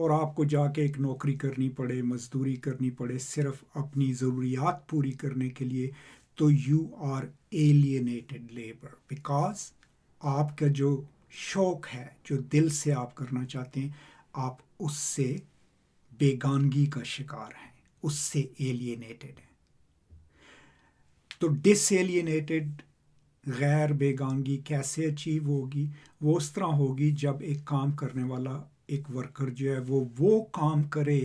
اور آپ کو جا کے ایک نوکری کرنی پڑے، مزدوری کرنی پڑے صرف اپنی ضروریات پوری کرنے کے لیے، تو you are alienated labour, because آپ کا جو شوق ہے، جو دل سے آپ کرنا چاہتے ہیں، آپ اس سے بیگانگی کا شکار ہیں، اس سے ایلینیٹڈ ہیں۔ تو ڈس ایلینیٹڈ، غیر بیگانگی کیسے اچیو ہوگی؟ وہ اس طرح ہوگی جب ایک کام کرنے والا، ایک ورکر جو ہے وہ کام کرے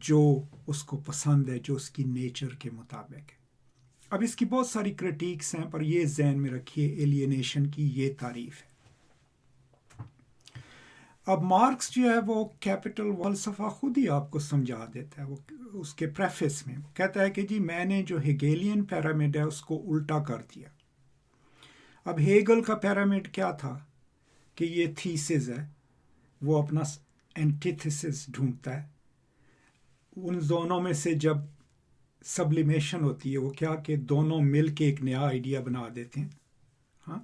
جو اس کو پسند ہے، جو اس کی نیچر کے مطابق ہے۔ اب اس کی بہت ساری کرٹیکس ہیں، پر یہ ذہن میں رکھیے ایلینیشن کی یہ تعریف ہے۔ اب مارکس جو ہے وہ کیپٹل فلسفہ خود ہی آپ کو سمجھا دیتا ہے، وہ اس کے پریفیس میں وہ کہتا ہے کہ جی میں نے جو ہیگیلین پیرامڈ ہے اس کو الٹا کر دیا۔ اب ہیگل کا پیرامڈ کیا تھا کہ یہ تھیسز ہے، وہ اپنا اینٹیتھیسس ڈھونڈتا ہے، ان دونوں میں سے جب سبلیمیشن ہوتی ہے، وہ کیا کہ دونوں مل کے ایک نیا آئیڈیا بنا دیتے ہیں، ہاں،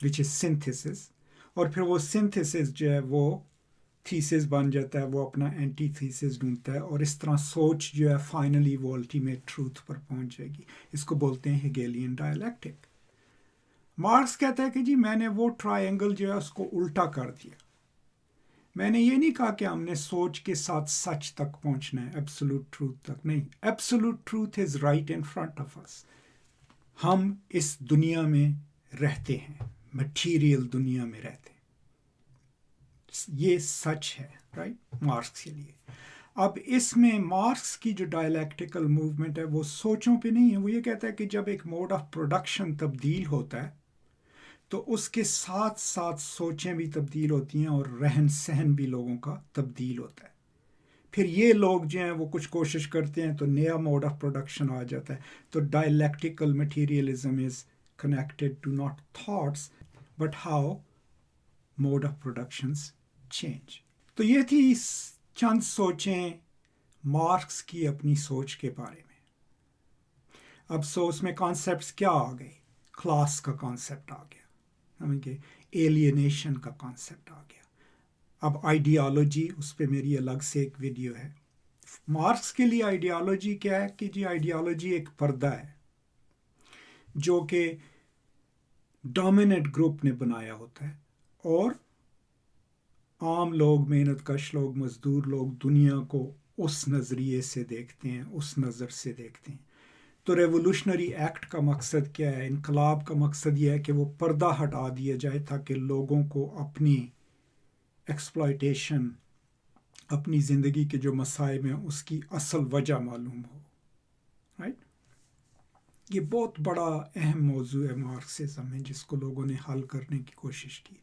وچ از سنتھیسس، اور پھر وہ سنتھیسس جو ہے وہ تھیسس بن جاتا ہے، وہ اپنا اینٹی تھیسس ڈھونڈتا ہے، اور اس طرح سوچ جو ہے فائنلی وہ الٹیمیٹ ٹروتھ پر پہنچ جائے گی۔ اس کو بولتے ہیں ہیگیلین ڈائلیکٹک۔ مارکس کہتا ہے کہ جی میں نے وہ ٹرائنگل جو ہے اس کو الٹا کر دیا۔ میں نے یہ نہیں کہا کہ ہم نے سوچ کے ساتھ سچ تک پہنچنا ہے، ایبسولوٹ ٹروتھ تک نہیں۔ Absolute truth is right in front of us. ہم اس دنیا میں رہتے ہیں، مٹیریل دنیا میں رہتے ہیں، یہ سچ ہے، رائٹ، مارکس کے لیے۔ اب اس میں مارکس کی جو ڈائلیکٹیکل موومنٹ ہے وہ سوچوں پہ نہیں ہے، وہ یہ کہتا ہے کہ جب ایک موڈ آف پروڈکشن تبدیل ہوتا ہے تو اس کے ساتھ ساتھ سوچیں بھی تبدیل ہوتی ہیں، اور رہن سہن بھی لوگوں کا تبدیل ہوتا ہے۔ پھر یہ لوگ جو ہیں وہ کچھ کوشش کرتے ہیں تو نیا موڈ آف پروڈکشن آ جاتا ہے۔ تو dialectical materialism is connected to not thoughts but how mode of productions change. تو یہ تھی چند سوچیں مارکس کی اپنی سوچ کے بارے میں۔ اب اس میں کانسیپٹس کیا آ گئے؟ کلاس کا کانسیپٹ آ گیا، ایلینیشن کا کانسیپٹ آ گیا۔ اب آئیڈیالوجی، اس پہ میری الگ سے ایک ویڈیو ہے۔ مارکس کے لیے آئیڈیالوجی کیا ہے کہ جی آئیڈیالوجی ایک پردہ ہے جو کہ ڈومیننٹ گروپ نے بنایا ہوتا ہے، اور عام لوگ، محنت کش لوگ، مزدور لوگ دنیا کو اس نظریے سے دیکھتے ہیں، اس نظر سے دیکھتے ہیں۔ تو ریولوشنری ایکٹ کا مقصد کیا ہے؟ انقلاب کا مقصد یہ ہے کہ وہ پردہ ہٹا دیا جائے تاکہ لوگوں کو اپنی ایکسپلائٹیشن، اپنی زندگی کے جو مصائب ہیں اس کی اصل وجہ معلوم ہو، رائٹ؟ یہ بہت بڑا اہم موضوع ہے مارکسزم میں، جس کو لوگوں نے حل کرنے کی کوشش کی۔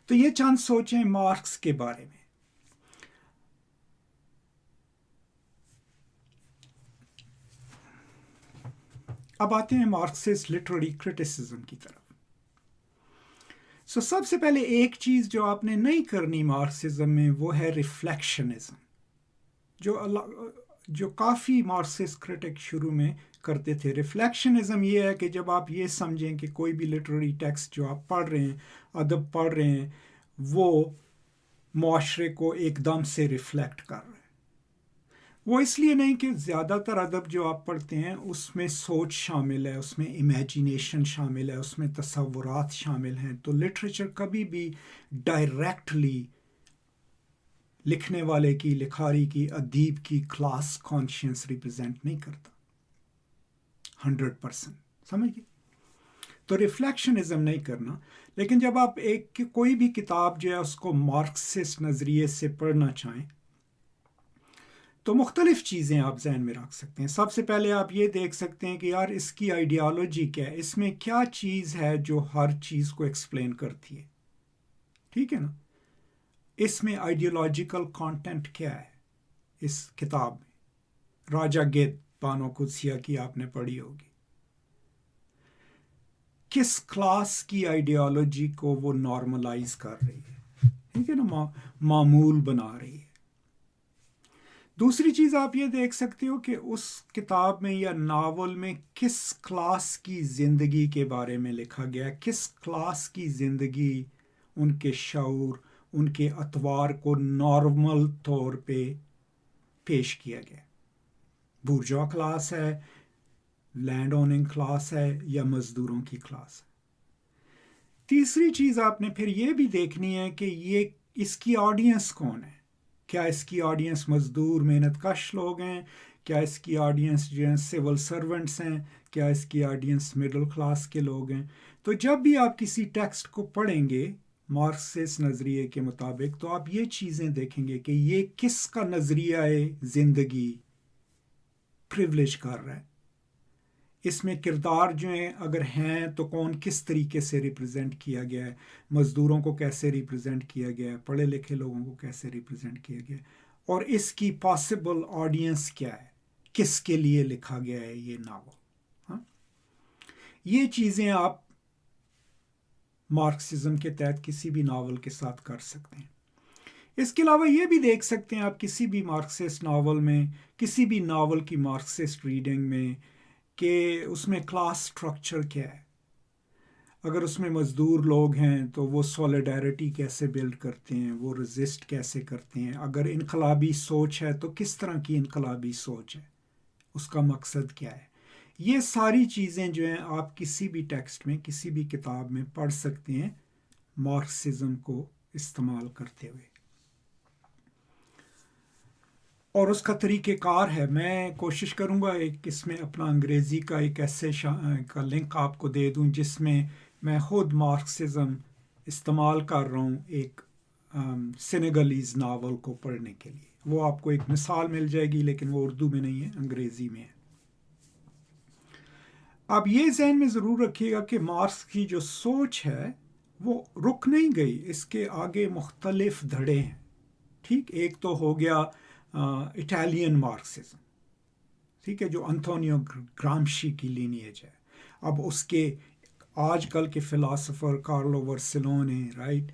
تو یہ چند سوچیں مارکس کے بارے میں۔ اب آتے ہیں مارکسسٹ لٹریری کرٹیسزم کی طرف۔ سب سے پہلے ایک چیز جو آپ نے نہیں کرنی مارکسزم میں وہ ہے ریفلیکشنزم، جو کافی مارکسسٹ کرٹک شروع میں کرتے تھے۔ ریفلیکشنزم یہ ہے کہ جب آپ یہ سمجھیں کہ کوئی بھی لٹریری ٹیکسٹ جو آپ پڑھ رہے ہیں، ادب پڑھ رہے ہیں، وہ معاشرے کو ایک دم سے ریفلیکٹ کر رہے ہیں۔ وہ اس لیے نہیں کہ زیادہ تر ادب جو آپ پڑھتے ہیں اس میں سوچ شامل ہے، اس میں امیجینیشن شامل ہے، اس میں تصورات شامل ہیں۔ تو لٹریچر کبھی بھی ڈائریکٹلی لکھنے والے کی، لکھاری کی، ادیب کی کلاس کانشینس ریپرزینٹ نہیں کرتا 100%، سمجھ گئے؟ تو ریفلیکشنزم نہیں کرنا۔ لیکن جب آپ کوئی بھی کتاب جو ہے اس کو مارکسسٹ نظریے سے پڑھنا چاہیں تو مختلف چیزیں آپ ذہن میں رکھ سکتے ہیں۔ سب سے پہلے آپ یہ دیکھ سکتے ہیں کہ یار اس کی آئیڈیالوجی کیا ہے، اس میں کیا چیز ہے جو ہر چیز کو ایکسپلین کرتی ہے، ٹھیک ہے نا؟ اس میں آئیڈیالوجیکل کانٹینٹ کیا ہے اس کتاب میں؟ راجا گیت بانو قدسیہ کی آپ نے پڑھی ہوگی، کس کلاس کی آئیڈیالوجی کو وہ نارملائز کر رہی ہے، ٹھیک ہے نا، معمول بنا رہی ہے۔ دوسری چیز آپ یہ دیکھ سکتے ہو کہ اس کتاب میں یا ناول میں کس کلاس کی زندگی کے بارے میں لکھا گیا ہے، کس کلاس کی زندگی ان کے شعور، ان کے اطوار کو نارمل طور پہ پیش کیا گیا. بورجوا کلاس ہے، لینڈ اوننگ کلاس ہے، یا مزدوروں کی کلاس ہے. تیسری چیز آپ نے پھر یہ بھی دیکھنی ہے کہ یہ اس کی آڈینس کون ہے. کیا اس کی آڈینس مزدور محنت کش لوگ ہیں؟ کیا اس کی آڈینس جو ہیں سول سرونٹس ہیں؟ کیا اس کی آڈینس مڈل کلاس کے لوگ ہیں؟ تو جب بھی آپ کسی ٹیکسٹ کو پڑھیں گے مارکسسٹ نظریے کے مطابق تو آپ یہ چیزیں دیکھیں گے کہ یہ کس کا نظریہ زندگی پریولیج کر رہا ہے. اس میں کردار جو ہیں اگر ہیں تو کون کس طریقے سے ریپرزینٹ کیا گیا ہے، مزدوروں کو کیسے ریپرزینٹ کیا گیا ہے، پڑھے لکھے لوگوں کو کیسے ریپرزینٹ کیا گیا ہے، اور اس کی پاسبل آڈینس کیا ہے، کس کے لیے لکھا گیا ہے یہ ناول. ہاں، یہ چیزیں آپ مارکسزم کے تحت کسی بھی ناول کے ساتھ کر سکتے ہیں. اس کے علاوہ یہ بھی دیکھ سکتے ہیں آپ کسی بھی مارکسسٹ ناول میں، کسی بھی ناول کی مارکسسٹ ریڈنگ میں، کہ اس میں کلاس سٹرکچر کیا ہے. اگر اس میں مزدور لوگ ہیں تو وہ سولیڈیرٹی کیسے بلڈ کرتے ہیں، وہ رزسٹ کیسے کرتے ہیں. اگر انقلابی سوچ ہے تو کس طرح کی انقلابی سوچ ہے، اس کا مقصد کیا ہے. یہ ساری چیزیں جو ہیں آپ کسی بھی ٹیکسٹ میں، کسی بھی کتاب میں پڑھ سکتے ہیں مارکسزم کو استعمال کرتے ہوئے. اور اس کا طریقہ کار ہے، میں کوشش کروں گا ایک اس میں اپنا انگریزی کا ایک ایسے کا لنک آپ کو دے دوں جس میں میں خود مارکسزم استعمال کر رہا ہوں ایک سینیگلیز ناول کو پڑھنے کے لیے. وہ آپ کو ایک مثال مل جائے گی، لیکن وہ اردو میں نہیں ہے، انگریزی میں ہے. آپ یہ ذہن میں ضرور رکھیے گا کہ مارکس کی جو سوچ ہے وہ رک نہیں گئی، اس کے آگے مختلف دھڑے ہیں. ٹھیک، ایک تو ہو گیا اٹالین مارکسزم، ٹھیک ہے، جو انتونیو گرامشی کی لینیج ہے. اب اس کے آج کل کے فلاسفر کارلو ورسلونے، رائٹ،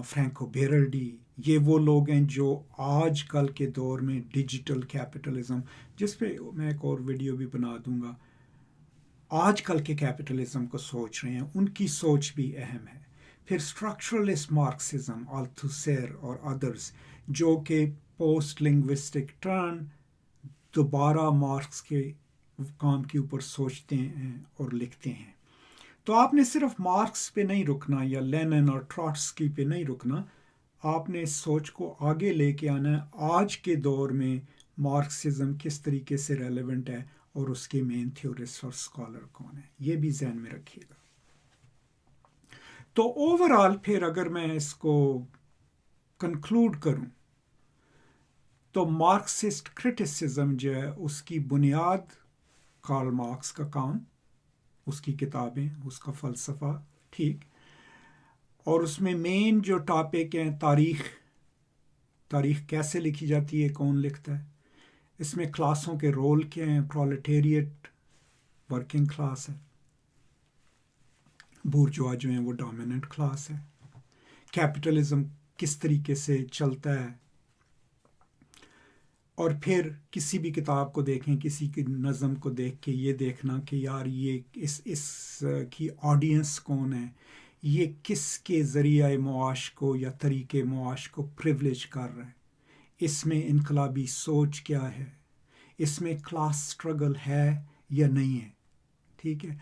فرینکو بیرلڈی، یہ وہ لوگ ہیں جو آج کل کے دور میں ڈیجیٹل کیپٹلزم، جس پہ میں ایک اور ویڈیو بھی بنا دوں گا، آج کل کے کیپٹلزم کو سوچ رہے ہیں. ان کی سوچ بھی اہم ہے. پھر اسٹرکچرلسٹ مارکسزم، آلتھوسیر اور ادرز، جو کہ پوسٹ لنگوسٹک ٹرن دوبارہ مارکس کے کام کے اوپر سوچتے ہیں اور لکھتے ہیں. تو آپ نے صرف مارکس پہ نہیں رکنا یا لینن اور ٹراٹسکی پہ نہیں رکنا، آپ نے اس سوچ کو آگے لے کے آنا ہے. آج کے دور میں مارکسزم کس طریقے سے ریلیونٹ ہے اور اس کے مین تھیورسٹ اور اسکالر کون ہیں، یہ بھی ذہن میں رکھیے گا. تو اوورآل پھر اگر میں اس کو کنکلوڈ کروں تو مارکسسٹ کرٹیسزم جو ہے اس کی بنیاد کارل مارکس کا کام، اس کی کتابیں، اس کا فلسفہ، ٹھیک، اور اس میں مین جو ٹاپک ہیں تاریخ کیسے لکھی جاتی ہے، کون لکھتا ہے، اس میں کلاسوں کے رول کیا ہیں، پرولٹیریٹ ورکنگ کلاس ہے، بورجوا جو ہیں وہ ڈومیننٹ کلاس ہے، کیپٹلزم کس طریقے سے چلتا ہے. اور پھر کسی بھی کتاب کو دیکھیں، کسی کی نظم کو دیکھ کے یہ دیکھنا کہ یار یہ اس کی آڈینس کون ہے، یہ کس کے ذریعہ معاش کو یا طریقے معاش کو پریولیج کر رہا ہے، اس میں انقلابی سوچ کیا ہے، اس میں کلاس سٹرگل ہے یا نہیں ہے. ٹھیک ہے،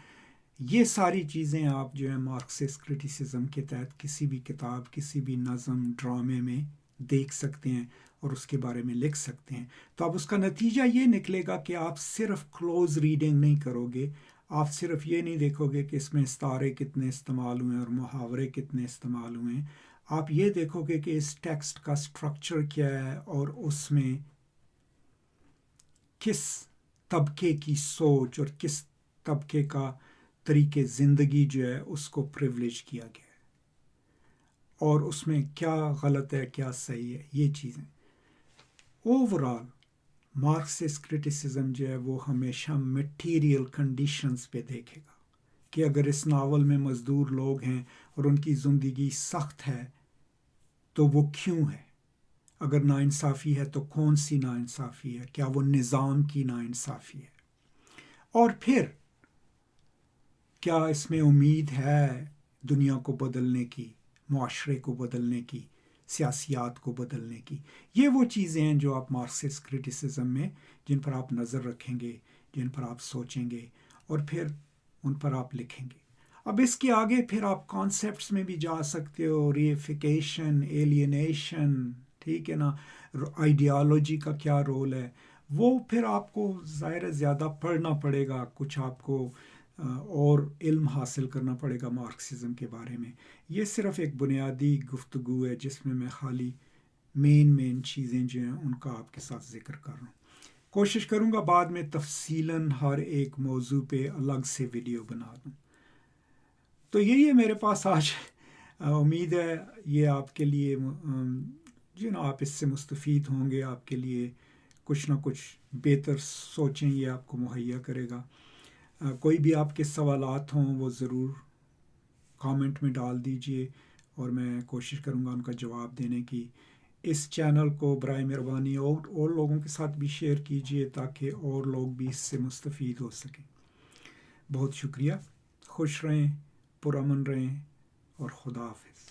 یہ ساری چیزیں آپ جو ہے مارکسسٹ کرٹیسزم کے تحت کسی بھی کتاب، کسی بھی نظم، ڈرامے میں دیکھ سکتے ہیں اور اس کے بارے میں لکھ سکتے ہیں. تو اب اس کا نتیجہ یہ نکلے گا کہ آپ صرف کلوز ریڈنگ نہیں کرو گے، آپ صرف یہ نہیں دیکھو گے کہ اس میں استعارے کتنے استعمال ہوئے اور محاورے کتنے استعمال ہوئے ہیں. آپ یہ دیکھو گے کہ اس ٹیکسٹ کا سٹرکچر کیا ہے اور اس میں کس طبقے کی سوچ اور کس طبقے کا طریقے زندگی جو ہے اس کو پریولیج کیا گیا ہے، اور اس میں کیا غلط ہے کیا صحیح ہے. یہ چیزیں اوورآل مارکسسٹ کرٹیسزم جو ہے وہ ہمیشہ میٹیریل کنڈیشنز پہ دیکھے گا کہ اگر اس ناول میں مزدور لوگ ہیں اور ان کی زندگی سخت ہے تو وہ کیوں ہے، اگر ناانصافی ہے تو کون سی ناانصافی ہے، کیا وہ نظام کی ناانصافی ہے، اور پھر کیا اس میں امید ہے دنیا کو بدلنے کی، معاشرے کو بدلنے کی، سیاسیات کو بدلنے کی. یہ وہ چیزیں ہیں جو آپ مارکسسٹ کرٹیسزم میں جن پر آپ نظر رکھیں گے، جن پر آپ سوچیں گے اور پھر ان پر آپ لکھیں گے. اب اس کے آگے پھر آپ کانسیپٹس میں بھی جا سکتے ہو، ریفیکیشن، ایلینیشن، ٹھیک ہے نا، آئیڈیالوجی کا کیا رول ہے. وہ پھر آپ کو ظاہر زیادہ پڑھنا پڑے گا، کچھ آپ کو اور علم حاصل کرنا پڑے گا مارکسزم کے بارے میں. یہ صرف ایک بنیادی گفتگو ہے جس میں خالی مین چیزیں جو ہیں ان کا آپ کے ساتھ ذکر کر رہا ہوں. کوشش کروں گا بعد میں تفصیلاً ہر ایک موضوع پہ الگ سے ویڈیو بنا دوں. تو یہی ہے میرے پاس آج. امید ہے یہ آپ کے لیے آپ اس سے مستفید ہوں گے، آپ کے لیے کچھ نہ کچھ بہتر سوچیں یہ آپ کو مہیا کرے گا. کوئی بھی آپ کے سوالات ہوں وہ ضرور کامنٹ میں ڈال دیجئے اور میں کوشش کروں گا ان کا جواب دینے کی. اس چینل کو برائے مہربانی اور لوگوں کے ساتھ بھی شیئر کیجئے تاکہ اور لوگ بھی اس سے مستفید ہو سکیں. بہت شکریہ. خوش رہیں، پرامن رہیں اور خدا حافظ.